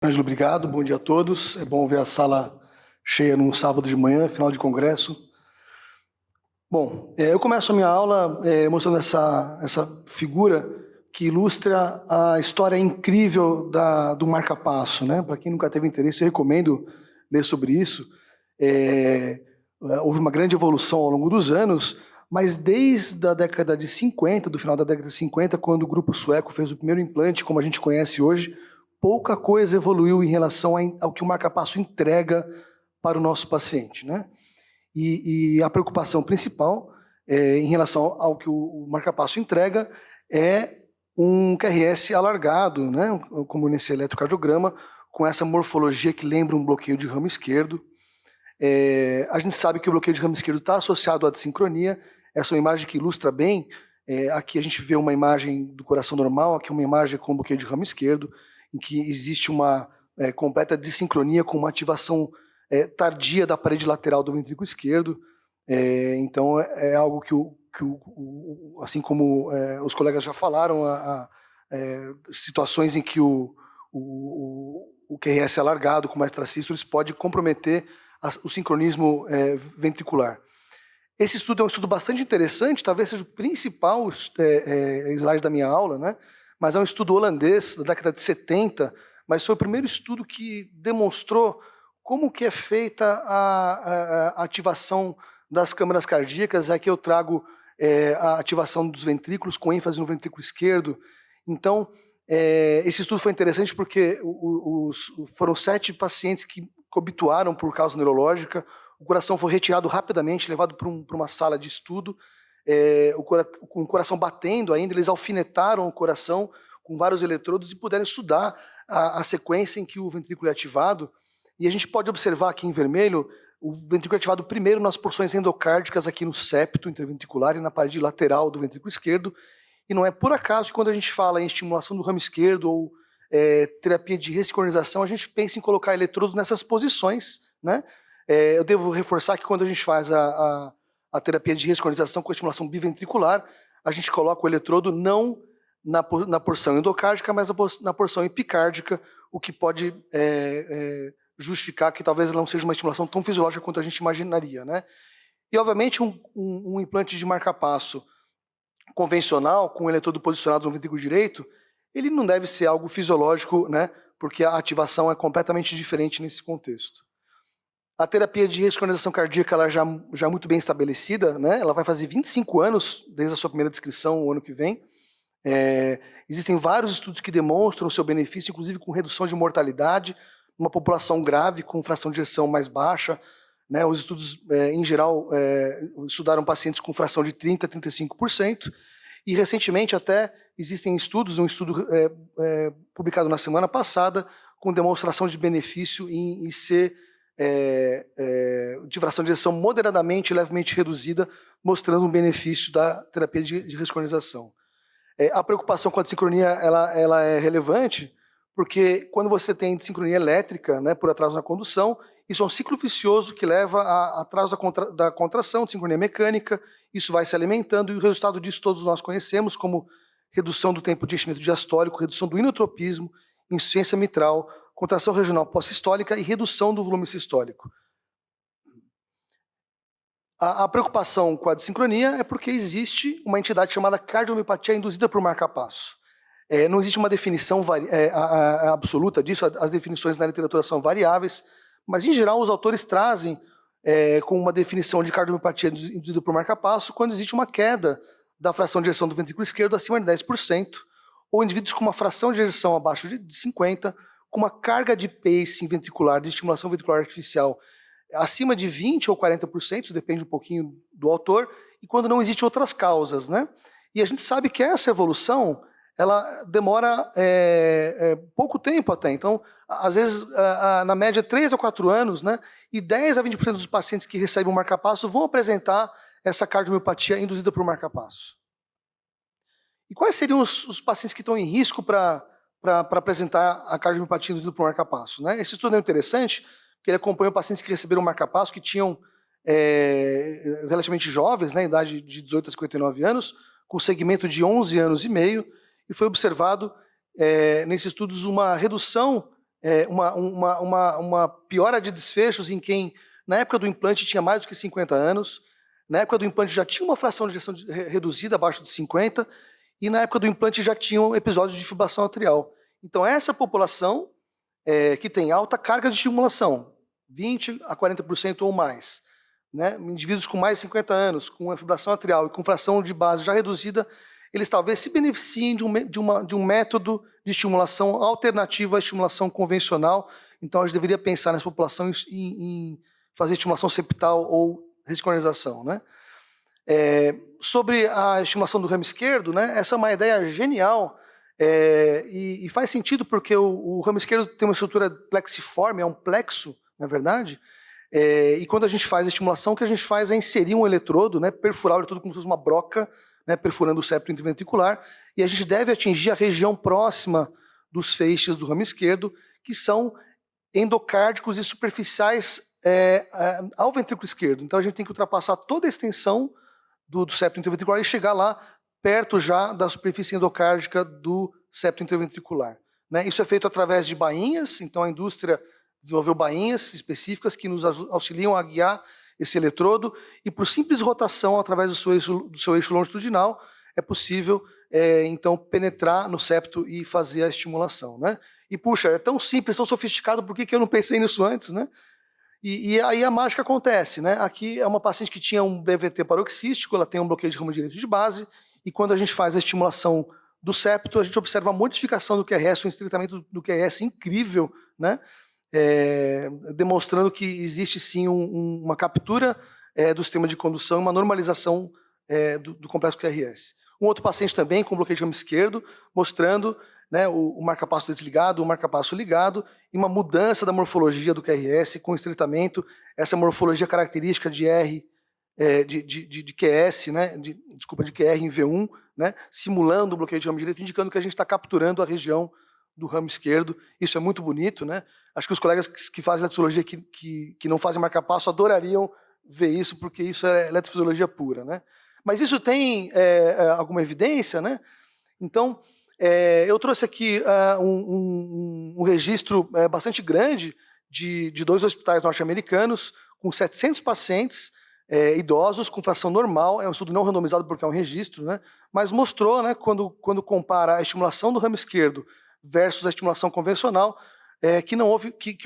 Ângelo, obrigado. Bom dia a todos. É bom ver a sala cheia num sábado de manhã, final de congresso. Bom, eu começo a minha aula mostrando essa figura que ilustra a história incrível do marca-passo, né? Para quem nunca teve interesse, eu recomendo ler sobre isso. Houve uma grande evolução ao longo dos anos, mas desde a década de 50, do final da década de 50, quando o grupo sueco fez o primeiro implante, como a gente conhece hoje, pouca coisa evoluiu em relação ao que o marca-passo entrega para o nosso paciente, né? E a preocupação principal em relação ao que o marca-passo entrega é um QRS alargado, né? Como nesse eletrocardiograma, com essa morfologia que lembra um bloqueio de ramo esquerdo. A gente sabe que o bloqueio de ramo esquerdo está associado à desincronia. Essa é uma imagem que ilustra bem. Aqui a gente vê uma imagem do coração normal, aqui uma imagem com bloqueio de ramo esquerdo, em que existe uma completa desincronia com uma ativação tardia da parede lateral do ventrículo esquerdo. Então é algo que, assim como os colegas já falaram, situações em que o QRS alargado com mais extrasístoles pode comprometer o sincronismo ventricular. Esse estudo é um estudo bastante interessante, talvez seja o principal slide da minha aula, né? Mas é um estudo holandês da década de 70, mas foi o primeiro estudo que demonstrou como que é feita a ativação das câmaras cardíacas. Aqui eu trago a ativação dos ventrículos com ênfase no ventrículo esquerdo. Então, esse estudo foi interessante porque foram 7 pacientes que obtuaram por causa neurológica. O coração foi retirado rapidamente, levado para uma sala de estudo. Com o coração batendo ainda, eles alfinetaram o coração com vários eletrodos e puderam estudar a sequência em que o ventrículo é ativado. E a gente pode observar aqui em vermelho o ventrículo ativado primeiro nas porções endocárdicas aqui no septo interventricular e na parede lateral do ventrículo esquerdo. E não é por acaso que quando a gente fala em estimulação do ramo esquerdo ou terapia de ressincronização, a gente pensa em colocar eletrodos nessas posições, né? Eu devo reforçar que quando a gente faz a terapia de ressincronização com estimulação biventricular, a gente coloca o eletrodo não na porção endocárdica, mas na porção epicárdica, o que pode justificar que talvez não seja uma estimulação tão fisiológica quanto a gente imaginaria, né? E, obviamente, um implante de marca-passo convencional, com o eletrodo posicionado no ventrículo direito, ele não deve ser algo fisiológico, né? Porque a ativação é completamente diferente nesse contexto. A terapia de ressincronização cardíaca ela já é muito bem estabelecida, né? Ela vai fazer 25 anos desde a sua primeira descrição, o ano que vem. Existem vários estudos que demonstram o seu benefício, inclusive com redução de mortalidade, uma população grave com fração de ejeção mais baixa, né? Os estudos, em geral, estudaram pacientes com fração de 30% a 35%, e recentemente até existem estudos, um estudo publicado na semana passada, com demonstração de benefício em IC de fração de ejeção moderadamente e levemente reduzida, mostrando um benefício da terapia de ressincronização. A preocupação com a desincronia ela é relevante, porque quando você tem desincronia elétrica, né, por atraso na condução, isso é um ciclo vicioso que leva a atraso da contração, desincronia mecânica, isso vai se alimentando, e o resultado disso todos nós conhecemos, como redução do tempo de enchimento diastólico, redução do inotropismo, insuficiência mitral, contração regional pós-sistólica e redução do volume sistólico. A preocupação com a desincronia é porque existe uma entidade chamada cardiomiopatia induzida por marca-passo. Não existe uma definição absoluta disso, as definições na literatura são variáveis, mas em geral os autores trazem com uma definição de cardiomiopatia induzida por marca-passo quando existe uma queda da fração de ejeção do ventrículo esquerdo acima de 10%, ou indivíduos com uma fração de ejeção abaixo de 50%, com uma carga de pacing ventricular, de estimulação ventricular artificial, acima de 20% ou 40%, isso depende um pouquinho do autor, e quando não existem outras causas, né? E a gente sabe que essa evolução, ela demora pouco tempo até, então, às vezes, na média, 3 a 4 anos, né? E 10 a 20% dos pacientes que recebem o marca-passo vão apresentar essa cardiomiopatia induzida por marca-passo. E quais seriam os pacientes que estão em risco para apresentar a cardiomiopatia induzida por marca-passo, né? Esse estudo é interessante, porque ele acompanhou pacientes que receberam marca-passo, que tinham relativamente jovens, né, idade de 18 a 59 anos, com segmento de 11 anos e meio, e foi observado nesses estudos uma redução uma piora de desfechos em quem, na época do implante, tinha mais do que 50 anos, na época do implante já tinha uma fração de ejeção reduzida abaixo de 50, e na época do implante já tinham episódios de fibrilação atrial. Então, essa população que tem alta carga de estimulação, 20% a 40% ou mais, né? Indivíduos com mais de 50 anos, com fibrilação atrial e com fração de base já reduzida, eles talvez se beneficiem de um método de estimulação alternativo à estimulação convencional. Então, a gente deveria pensar nessa população em fazer estimulação septal ou resiconização, né? Sobre a estimulação do ramo esquerdo, né? Essa é uma ideia genial e faz sentido porque o ramo esquerdo tem uma estrutura plexiforme, é um plexo, na verdade, e quando a gente faz a estimulação, o que a gente faz é inserir um eletrodo, né? Perfurar o eletrodo como se fosse uma broca, né? Perfurando o septo interventricular, e a gente deve atingir a região próxima dos feixes do ramo esquerdo, que são endocárdicos e superficiais ao ventrículo esquerdo. Então a gente tem que ultrapassar toda a extensão do septo interventricular e chegar lá perto já da superfície endocárdica do septo interventricular, né? Isso é feito através de bainhas, então a indústria desenvolveu bainhas específicas que nos auxiliam a guiar esse eletrodo, e por simples rotação através do seu eixo longitudinal é possível então penetrar no septo e fazer a estimulação, né? E puxa, é tão simples, tão sofisticado, por que eu não pensei nisso antes, né? E aí a mágica acontece, né? Aqui é uma paciente que tinha um BVT paroxístico, ela tem um bloqueio de ramo direito de base, e quando a gente faz a estimulação do septo, a gente observa a modificação do QRS, um estreitamento do QRS incrível, né? Demonstrando que existe sim uma captura do sistema de condução e uma normalização do complexo QRS. Um outro paciente também com bloqueio de ramo esquerdo, mostrando, né, o marcapasso desligado, o marcapasso ligado, e uma mudança da morfologia do QRS com estreitamento, essa morfologia característica de R, de QS, né, de QR em V1, né, simulando o bloqueio de ramo direito, indicando que a gente está capturando a região do ramo esquerdo. Isso é muito bonito, né? Acho que os colegas que fazem eletrofisiologia que não fazem marcapasso adorariam ver isso, porque isso é eletrofisiologia pura, né? Mas isso tem alguma evidência, né? Então, eu trouxe aqui um registro bastante grande de 2 hospitais norte-americanos com 700 pacientes idosos com fração normal. É um estudo não randomizado porque é um registro, né? Mas mostrou, né, quando compara a estimulação do ramo esquerdo versus a estimulação convencional, que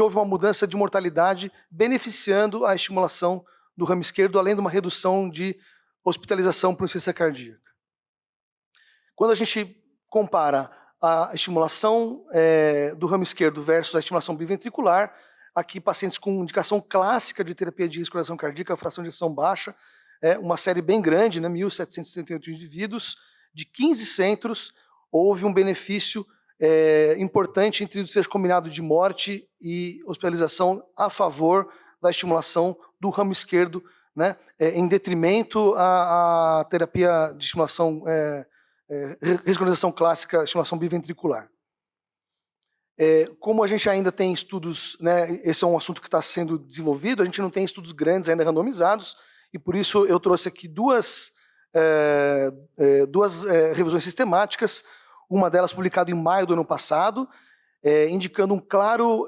houve uma mudança de mortalidade beneficiando a estimulação do ramo esquerdo, além de uma redução de hospitalização por insuficiência cardíaca. Quando a gente compara a estimulação do ramo esquerdo versus a estimulação biventricular, aqui pacientes com indicação clássica de terapia de risco de coração cardíaca, fração de ejeção baixa, uma série bem grande, né, 1.778 indivíduos, de 15 centros, houve um benefício importante entre o desfecho combinado de morte e hospitalização a favor da estimulação do ramo esquerdo, né, em detrimento à terapia de estimulação, resiconização clássica, estimulação biventricular. Como a gente ainda tem estudos, né, esse é um assunto que está sendo desenvolvido, a gente não tem estudos grandes ainda randomizados, e por isso eu trouxe aqui duas revisões sistemáticas, uma delas publicada em maio do ano passado, indicando um claro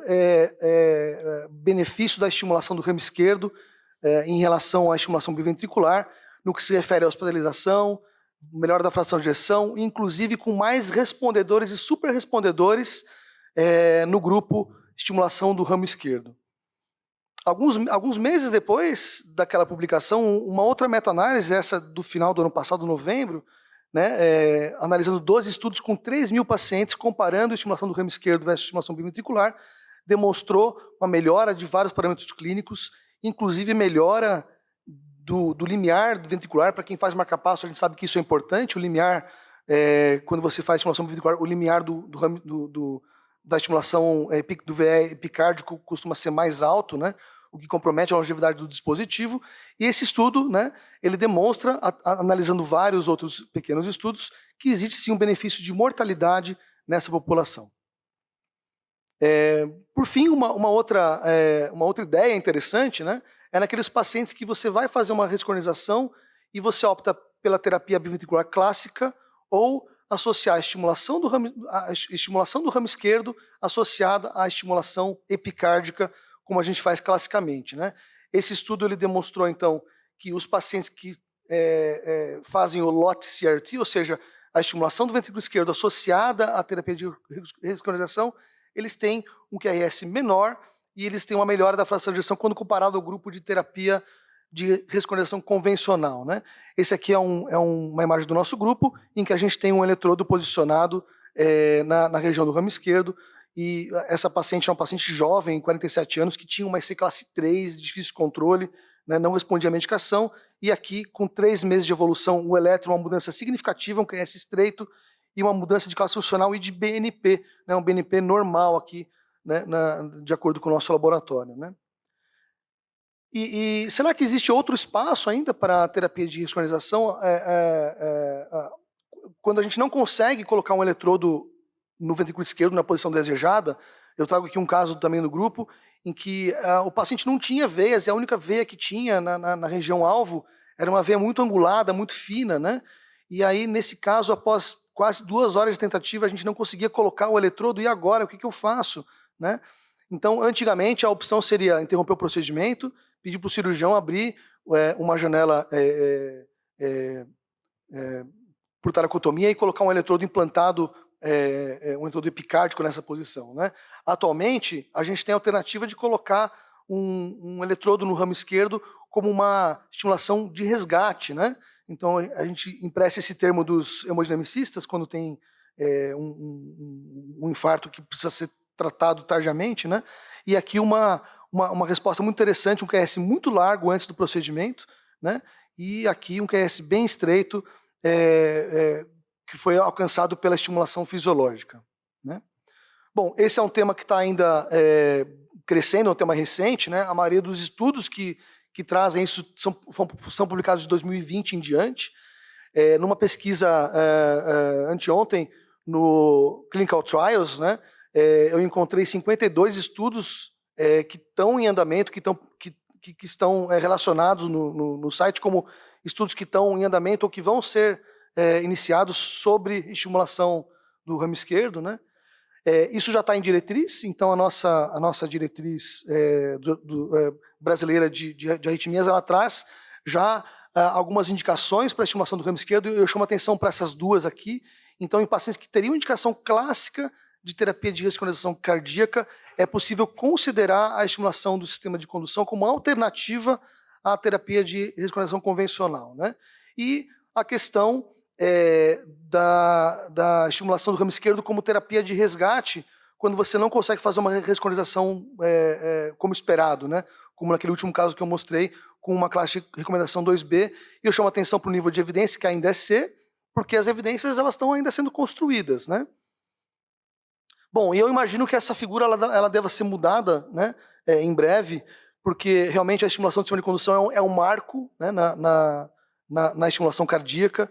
benefício da estimulação do ramo esquerdo em relação à estimulação biventricular, no que se refere à hospitalização, melhora da fração de ejeção, inclusive com mais respondedores e superrespondedores no grupo estimulação do ramo esquerdo. Alguns meses depois daquela publicação, uma outra meta-análise, essa do final do ano passado, novembro, né, analisando 12 estudos com 3.000 pacientes, comparando a estimulação do ramo esquerdo versus a estimulação biventricular, demonstrou uma melhora de vários parâmetros clínicos, inclusive melhora do limiar ventricular. Para quem faz marcapasso, a gente sabe que isso é importante. O limiar, quando você faz estimulação biventricular, o limiar da estimulação do VE epicárdico costuma ser mais alto, né, o que compromete a longevidade do dispositivo. E esse estudo, né, ele demonstra, analisando vários outros pequenos estudos, que existe sim um benefício de mortalidade nessa população. Por fim, uma outra ideia interessante, né, é naqueles pacientes que você vai fazer uma resiconização e você opta pela terapia biventricular clássica ou associar a estimulação do ramo esquerdo associada à estimulação epicárdica, como a gente faz classicamente, né? Esse estudo ele demonstrou, então, que os pacientes que fazem o LOT-CRT, ou seja, a estimulação do ventrículo esquerdo associada à terapia de resiconização, eles têm um QRS menor e eles têm uma melhora da fração de ejeção quando comparado ao grupo de terapia de resiconização convencional, né? Esse aqui é uma imagem do nosso grupo, em que a gente tem um eletrodo posicionado na região do ramo esquerdo, e essa paciente é uma paciente jovem, 47 anos, que tinha uma EC classe 3, difícil controle, né, não respondia à medicação, e aqui, com 3 meses de evolução, o eletro, uma mudança significativa, um QRS estreito, e uma mudança de classe funcional e de BNP, né, um BNP normal aqui, né, de acordo com o nosso laboratório, né. E será que existe outro espaço ainda para a terapia de resiconização? Quando a gente não consegue colocar um eletrodo no ventrículo esquerdo na posição desejada, eu trago aqui um caso também no grupo, em que o paciente não tinha veias, e a única veia que tinha na região alvo era uma veia muito angulada, muito fina, né? E aí, nesse caso, após quase 2 horas de tentativa, a gente não conseguia colocar o eletrodo, e agora, o que eu faço? Né? Então, antigamente, a opção seria interromper o procedimento, pedir para o cirurgião abrir uma janela por taracotomia e colocar um eletrodo implantado, um eletrodo epicárdico nessa posição, né? Atualmente, a gente tem a alternativa de colocar um eletrodo no ramo esquerdo como uma estimulação de resgate, né? Então, a gente empresta esse termo dos hemodinamicistas quando tem um infarto que precisa ser tratado tardiamente, né? E aqui uma resposta muito interessante, um QRS muito largo antes do procedimento, né? E aqui um QRS bem estreito, que foi alcançado pela estimulação fisiológica, né? Bom, esse é um tema que está ainda crescendo, é um tema recente, né? A maioria dos estudos que trazem isso são publicados de 2020 em diante. Numa pesquisa anteontem, no Clinical Trials, né? Eu encontrei 52 estudos que estão em andamento, que estão relacionados no site como estudos que estão em andamento ou que vão ser iniciados sobre estimulação do ramo esquerdo, né? Isso já está em diretriz, então a nossa diretriz brasileira de arritmias, ela traz já algumas indicações para a estimulação do ramo esquerdo, e eu chamo a atenção para essas duas aqui. Então, em pacientes que teriam indicação clássica de terapia de resiconização cardíaca, é possível considerar a estimulação do sistema de condução como alternativa à terapia de resiconização convencional, né? E a questão da estimulação do ramo esquerdo como terapia de resgate, quando você não consegue fazer uma resiconização como esperado, né? Como naquele último caso que eu mostrei, com uma classe de recomendação 2B, e eu chamo a atenção para o nível de evidência, que ainda é C, porque as evidências elas estão ainda sendo construídas, né? Bom, e eu imagino que essa figura ela deva ser mudada, né, em breve, porque realmente a estimulação do sistema de condução é um marco, né, na estimulação cardíaca.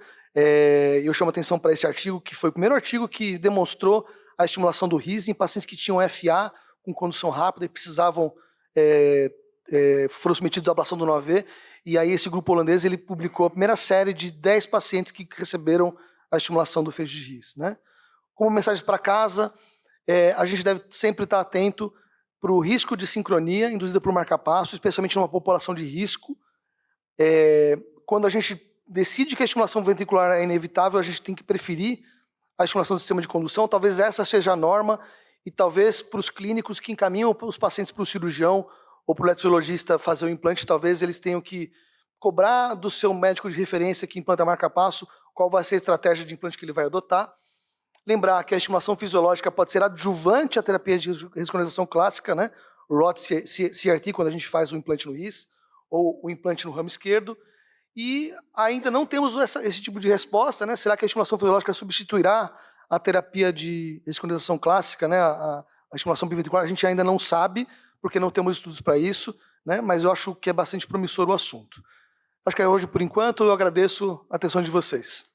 Eu chamo a atenção para esse artigo, que foi o primeiro artigo que demonstrou a estimulação do RIS em pacientes que tinham FA com condução rápida e precisavam, foram submetidos à ablação do 9V, e aí esse grupo holandês ele publicou a primeira série de 10 pacientes que receberam a estimulação do feixe de RIS, né? Como mensagem para casa, a gente deve sempre estar atento para o risco de sincronia induzida por marca-passo, especialmente numa população de risco. Quando a gente decide que a estimulação ventricular é inevitável, a gente tem que preferir a estimulação do sistema de condução. Talvez essa seja a norma, e talvez para os clínicos que encaminham os pacientes para o cirurgião ou para o eletrofisiologista fazer o implante, talvez eles tenham que cobrar do seu médico de referência que implanta marca-passo qual vai ser a estratégia de implante que ele vai adotar. Lembrar que a estimulação fisiológica pode ser adjuvante à terapia de resiconização clássica, né? ROT-CRT, quando a gente faz o implante no RIS, ou o implante no ramo esquerdo. E ainda não temos esse tipo de resposta, né? Será que a estimulação fisiológica substituirá a terapia de resiconização clássica, né? A estimulação biventricular? A gente ainda não sabe, porque não temos estudos para isso, né? Mas eu acho que é bastante promissor o assunto. Acho que é hoje por enquanto. Eu agradeço a atenção de vocês.